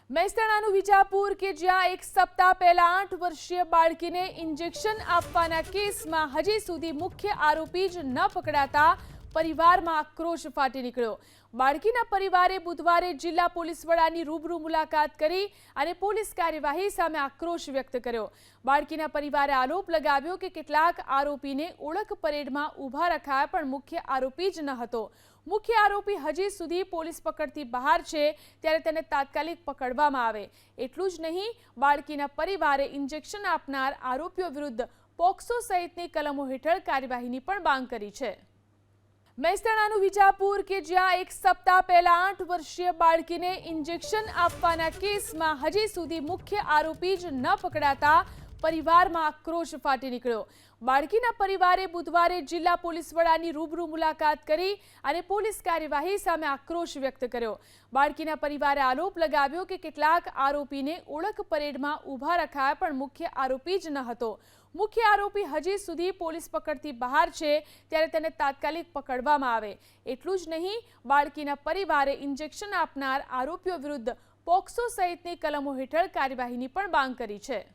મહેસાણાનું વિજાપુર કે જ્યાં એક સપ્તાહ પહેલા 8 વર્ષીય બાળકીને ઇન્જેક્શન આપવાના કેસમાં હજી સુધી મુખ્ય આરોપી જ ન પકડાતા પરિવારમાં આક્રોશ ફાટી નીકળ્યો। બાળકીના પરિવારે બુધવારે જિલ્લા પોલીસ વડાની રૂબરૂ મુલાકાત કરી અને પોલીસ કાર્યવાહી સામે આક્રોશ વ્યક્ત કર્યો। બાળકીના પરિવારે આરોપ લગાવ્યો કે કેટલાક આરોપીને ઓળખ પરેડમાં ઊભા રખાયા પણ મુખ્ય આરોપી જ ન હતો। મુખ્ય આરોપી હજી સુધી પોલીસ પકડથી બહાર છે, ત્યારે તેને તાત્કાલિક પકડવામાં આવે। એટલું જ નહીં, બાળકીના પરિવારે ઇન્જેક્શન આપનાર આરોપીઓ વિરુદ્ધ પોક્સો સહિતની કલમો હેઠળ કાર્યવાહીની પણ માંગ કરી છે। મહેસાણાનું વિજાપુર કે જ્યાં એક સપ્તાહ પહેલા 8 વર્ષીય બાળકીને ઇન્જેક્શન આપવાના કેસમાં હજી સુધી મુખ્ય આરોપી જ ન પકડાતા પરિવારમાં આક્રોશ ફાટી નીકળ્યો। બાળકીના પરિવારે બુધવારે જિલ્લા પોલીસ વડાની રૂબરૂ મુલાકાત કરી અને પોલીસ કાર્યવાહી સામે આક્રોશ વ્યક્ત કર્યો। બાળકીના પરિવારે આરોપ લગાવ્યો કે કેટલાક આરોપીને ઓળખ પરેડમાં ઊભા રખાયા પણ મુખ્ય આરોપી જ ન હતો। મુખ્ય આરોપી હજી સુધી પોલીસ પકડથી બહાર છે, ત્યારે તેને તાત્કાલિક પકડવામાં આવે। એટલું જ નહીં, બાળકીના પરિવારે ઇન્જેક્શન આપનાર આરોપીઓ વિરુદ્ધ પોક્સો સહિતની કલમો હેઠળ કાર્યવાહીની પણ માંગ કરી છે।